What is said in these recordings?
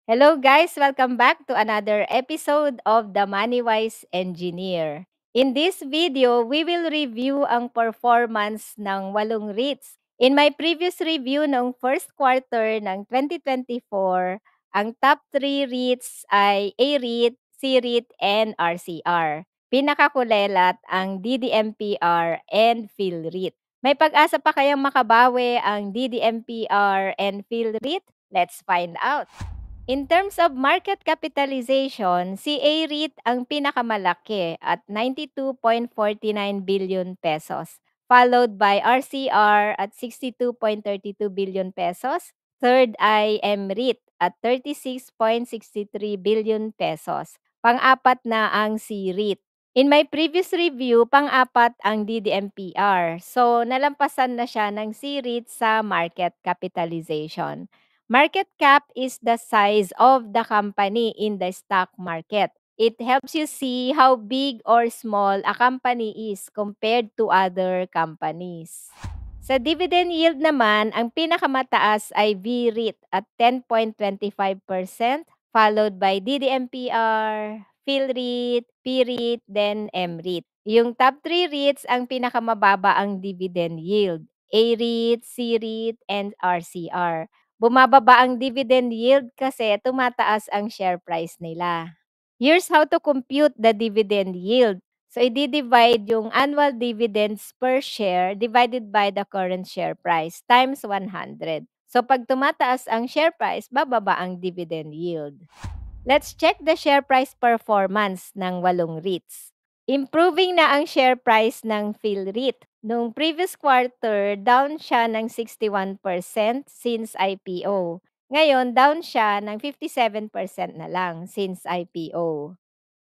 Hello guys, welcome back to another episode of The Moneywise Engineer. In this video, we will review ang performance ng walong REITs. In my previous review ng first quarter ng 2024, ang top 3 REITs ay A-REIT, C-REIT, and RCR. Pinakakulelat ang DDMPR and PhilREIT. May pag-asa pa kayang makabawi ang DDMPR and PhilREIT? Let's find out. In terms of market capitalization, si A-REIT ang pinakamalaki at 92.49 billion pesos, followed by RCR at 62.32 billion pesos. Third ay M-REIT at 36.63 billion pesos. Pang-apat na ang C-REIT. In my previous review, pang-apat ang DDMPR. So, nalampasan na siya ng C-REIT sa market capitalization. Market cap is the size of the company in the stock market. It helps you see how big or small a company is compared to other companies. Sa dividend yield naman, ang pinakamataas ay VREIT at 10.25%, followed by DDMPR, PhilREIT, PREIT, then MREIT. Yung top 3 REITs ang pinakamababa ang dividend yield, A-REIT, C-REIT, and RCR. Bumababa ang dividend yield kasi tumataas ang share price nila. Here's how to compute the dividend yield. So, i-divide yung annual dividends per share divided by the current share price times 100. So, pag tumataas ang share price, bababa ang dividend yield. Let's check the share price performance ng walong REITs. Improving na ang share price ng PhilREIT. Nung previous quarter, down siya ng 61% since IPO. Ngayon, down siya ng 57% na lang since IPO.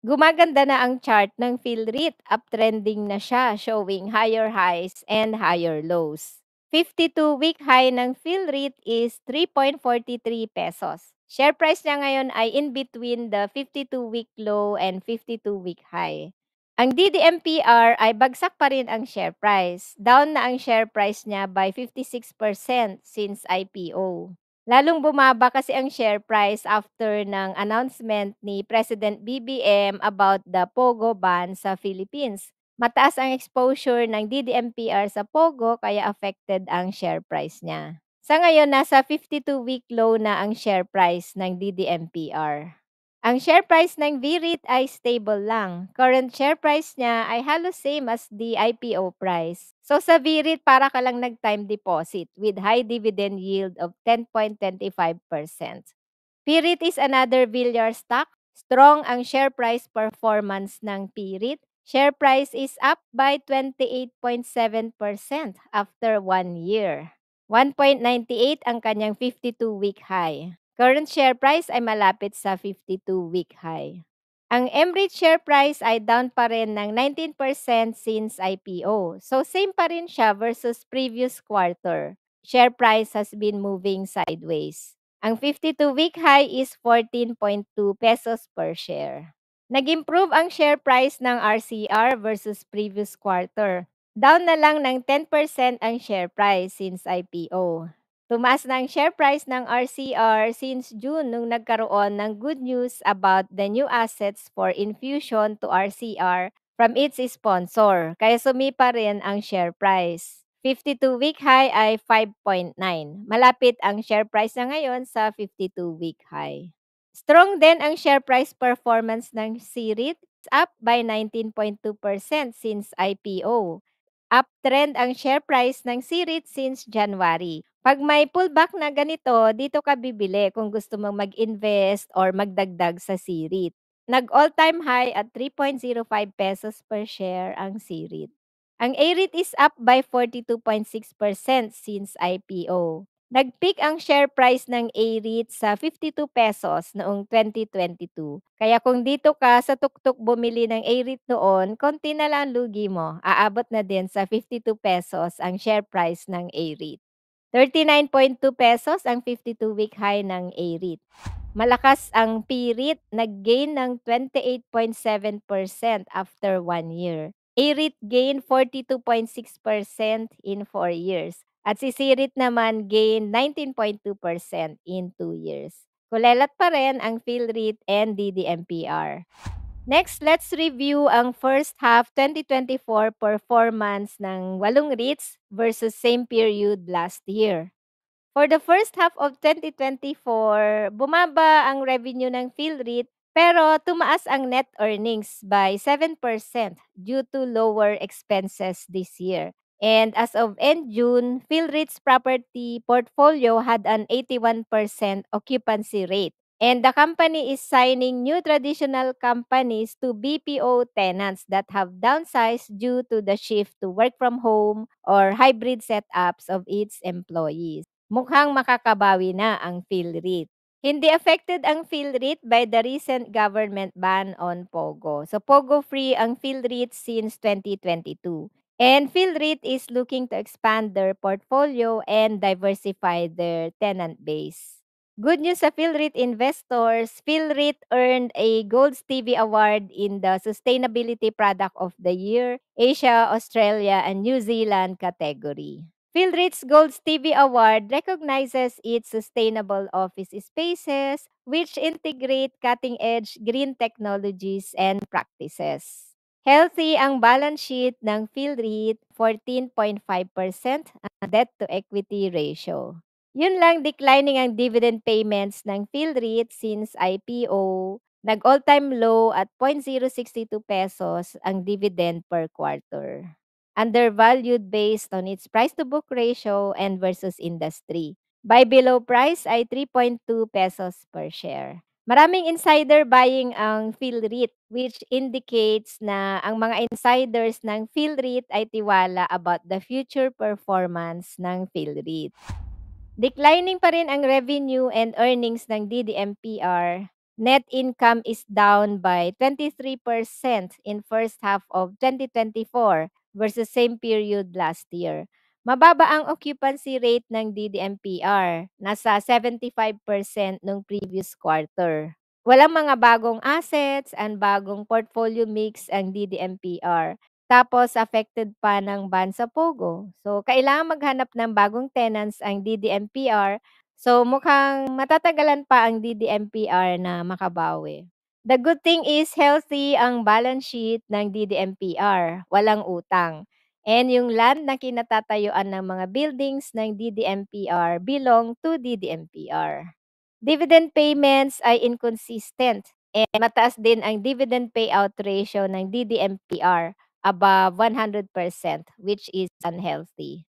Gumaganda na ang chart ng PhilREIT, uptrending na siya, showing higher highs and higher lows. 52-week high ng PhilREIT is 3.43 pesos. Share price niya ngayon ay in between the 52-week low and 52-week high. Ang DDMPR ay bagsak pa rin ang share price. Down na ang share price niya by 56% since IPO. Lalong bumaba kasi ang share price after ng announcement ni President BBM about the POGO ban sa Philippines. Mataas ang exposure ng DDMPR sa POGO kaya affected ang share price niya. Sa ngayon, nasa 52-week low na ang share price ng DDMPR. Ang share price ng VREIT ay stable lang. Current share price niya ay halos same as the IPO price. So sa VREIT, para ka lang nag-time deposit with high dividend yield of 10.25%. PREIT is another Villar stock. Strong ang share price performance ng PREIT. Share price is up by 28.7% after 1 year. 1.98 ang kanyang 52-week high. Current share price ay malapit sa 52-week high. Ang MREIT share price ay down pa rin ng 19% since IPO. So same pa rin siya versus previous quarter. Share price has been moving sideways. Ang 52-week high is 14.2 pesos per share. Nag-improve ang share price ng RCR versus previous quarter. Down na lang ng 10% ang share price since IPO. Tumaas na ang share price ng RCR since June nung nagkaroon ng good news about the new assets for infusion to RCR from its sponsor. Kaya sumipa rin ang share price. 52-week high ay 5.9. Malapit ang share price na ngayon sa 52-week high. Strong din ang share price performance ng CREIT, up by 19.2% since IPO. Uptrend ang share price ng CREIT since January. Pag may pullback na ganito, dito ka bibili kung gusto mong mag-invest or magdagdag sa CREIT. Nag-all-time high at 3.05 pesos per share ang CREIT. Ang A-REIT is up by 42.6% since IPO. Nag-peak ang share price ng A-REIT sa 52 pesos noong 2022. Kaya kung dito ka sa tuktok bumili ng A-REIT noon, konti na lang lugi mo. Aabot na din sa 52 pesos ang share price ng A-REIT. 39.2 pesos ang 52-week high ng A-REIT. Malakas ang P-REIT, nag-gain ng 28.7% after 1 year. A-REIT gain 42.6% in 4 years. At si C-REIT naman gain 19.2% in 2 years. Kulelat pa rin ang PhilReIT and DDMPR. Next, let's review ang first half 2024 performance ng walong REITs versus same period last year. For the first half of 2024, bumaba ang revenue ng PhilReIT pero tumaas ang net earnings by 7% due to lower expenses this year. And as of end June, PhilReIT's property portfolio had an 81% occupancy rate. And the company is signing new traditional companies to BPO tenants that have downsized due to the shift to work from home or hybrid setups of its employees. Mukhang makakabawi na ang PhilReIT. Hindi affected ang PhilReIT by the recent government ban on POGO. So POGO-free ang PhilReIT since 2022. And PhilReIT is looking to expand their portfolio and diversify their tenant base. Good news sa PhilReIT investors, PhilReIT earned a Gold Stevie Award in the Sustainability Product of the Year, Asia, Australia, and New Zealand category. PhilReIT's Gold Stevie Award recognizes its sustainable office spaces, which integrate cutting-edge green technologies and practices. Healthy ang balance sheet ng PhilReIT, 14.5% ang debt-to-equity ratio. Yun lang, declining ang dividend payments ng PhilReIT since IPO. Nag-all-time low at 0.062 pesos ang dividend per quarter. Undervalued based on its price-to-book ratio and versus industry. Buy below price ay 3.2 pesos per share. Maraming insider buying ang PhilReIT, which indicates na ang mga insiders ng PhilReIT ay tiwala about the future performance ng PhilReIT. Declining pa rin ang revenue and earnings ng DDMPR. Net income is down by 23% in first half of 2024 versus same period last year. Mababa ang occupancy rate ng DDMPR, nasa 75% nung previous quarter. Walang mga bagong assets and bagong portfolio mix ang DDMPR. Tapos affected pa ng ban sa POGO. So, kailangan maghanap ng bagong tenants ang DDMPR. So, mukhang matatagalan pa ang DDMPR na makabawi. The good thing is healthy ang balance sheet ng DDMPR. Walang utang. And yung land na kinatatayuan ng mga buildings ng DDMPR belong to DDMPR. Dividend payments ay inconsistent. And mataas din ang dividend payout ratio ng DDMPR above 100%, which is unhealthy.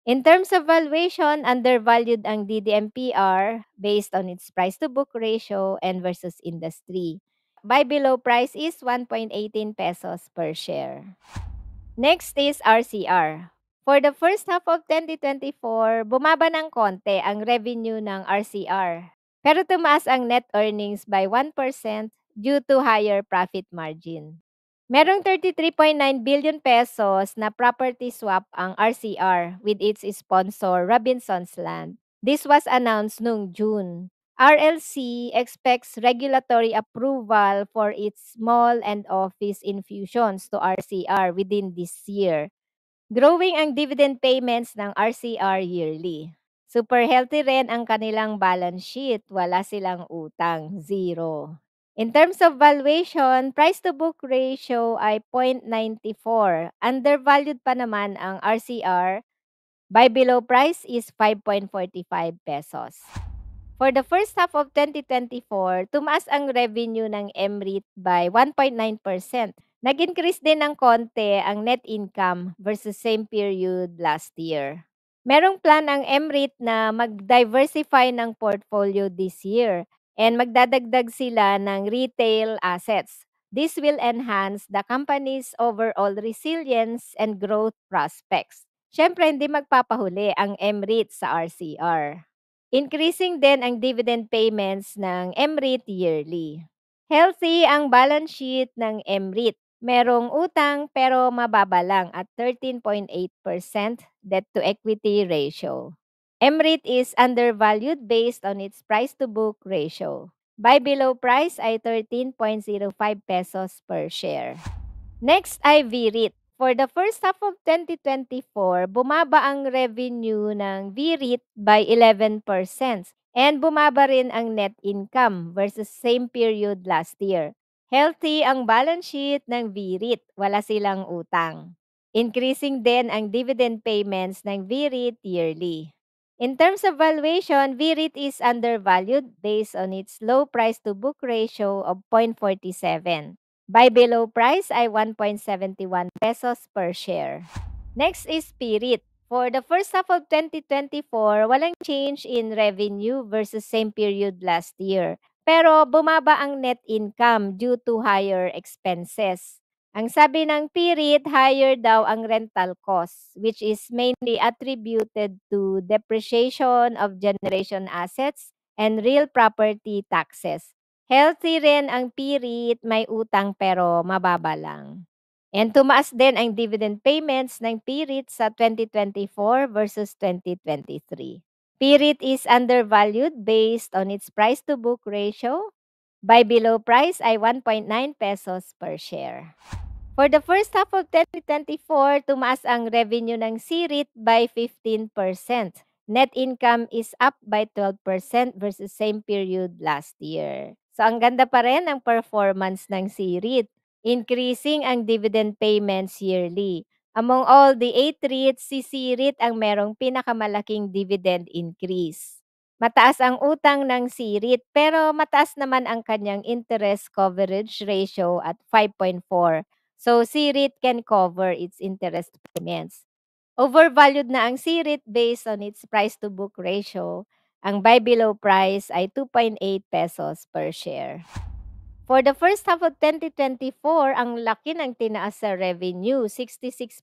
In terms of valuation, undervalued ang DDMPR based on its price-to-book ratio and versus industry. Buy below price is 1.18 pesos per share. Next is RCR. For the first half of 2024, bumaba ng konti ang revenue ng RCR. Pero tumaas ang net earnings by 1% due to higher profit margin. Merong 33.9 billion pesos na property swap ang RCR with its sponsor Robinsons Land. This was announced noong June. RLC expects regulatory approval for its mall and office infusions to RCR within this year. Growing ang dividend payments ng RCR yearly. Super healthy rin ang kanilang balance sheet. Wala silang utang, zero. In terms of valuation, price-to-book ratio ay 0.94. Undervalued pa naman ang RCR. Buy below price is 5.45 pesos. For the first half of 2024, tumaas ang revenue ng MREIT by 1.9%. Nag-increase din ng konti ang net income versus same period last year. Merong plan ang MREIT na mag-diversify ng portfolio this year and magdadagdag sila ng retail assets. This will enhance the company's overall resilience and growth prospects. Siyempre, hindi magpapahuli ang MREIT sa RCR. Increasing din ang dividend payments ng MREIT yearly. Healthy ang balance sheet ng MREIT. Merong utang pero mababa lang at 13.8% debt to equity ratio. MREIT is undervalued based on its price to book ratio. Buy below price ay 13.05 pesos per share. Next ay VREIT. For the first half of 2024, bumaba ang revenue ng VREIT by 11%. And bumaba rin ang net income versus same period last year. Healthy ang balance sheet ng VREIT, wala silang utang. Increasing din ang dividend payments ng VREIT yearly. In terms of valuation, VREIT is undervalued based on its low price to book ratio of 0.47. Buy below price ay 1.71 pesos per share. Next is Spirit. For the first half of 2024, walang change in revenue versus same period last year. Pero bumaba ang net income due to higher expenses. Ang sabi ng Pirit, higher daw ang rental costs, which is mainly attributed to depreciation of generation assets and real property taxes. Healthy rin ang Pirit, may utang pero mababa lang. And tumaas din ang dividend payments ng Pirit sa 2024 versus 2023. Pirit is undervalued based on its price to book ratio. Buy below price ay 1.9 pesos per share. For the first half of 2024, tumaas ang revenue ng Sirit by 15%. Net income is up by 12% versus same period last year. So ang ganda pa rin ang performance ng Sirit. Increasing ang dividend payments yearly. Among all the 8 REITs, si Sirit ang merong pinakamalaking dividend increase. Mataas ang utang ng Sirit pero mataas naman ang kanyang interest coverage ratio at 5.4. So, Sirit can cover its interest payments. Overvalued na ang Sirit based on its price to book ratio. Ang buy below price ay 2.8 pesos per share. For the first half of 2024, ang laki ng tinaas sa revenue, 66%.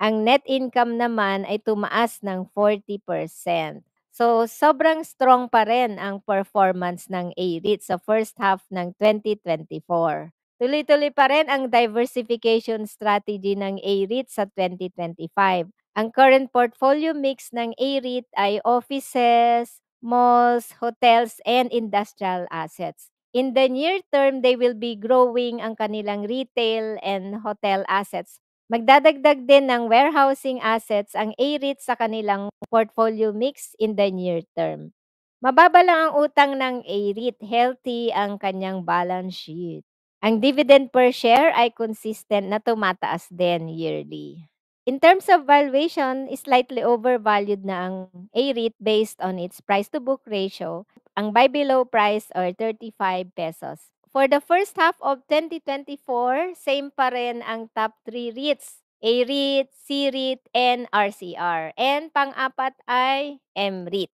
Ang net income naman ay tumaas ng 40%. So, sobrang strong pa rin ang performance ng AREIT sa first half ng 2024. Tuloy-tuloy pa rin ang diversification strategy ng AREIT sa 2025. Ang current portfolio mix ng AREIT ay offices, malls, hotels, and industrial assets. In the near term, they will be growing ang kanilang retail and hotel assets. Magdadagdag din ng warehousing assets ang AREIT sa kanilang portfolio mix in the near term. Mababa lang ang utang ng AREIT, healthy ang kanyang balance sheet. Ang dividend per share ay consistent na tumataas din yearly. In terms of valuation, slightly overvalued na ang AREIT based on its price to book ratio. Ang buy below price or 35 pesos. For the first half of 2024, same pa rin ang top 3 REITs. AREIT, CREIT, and RCR. And pang-apat ay MREIT.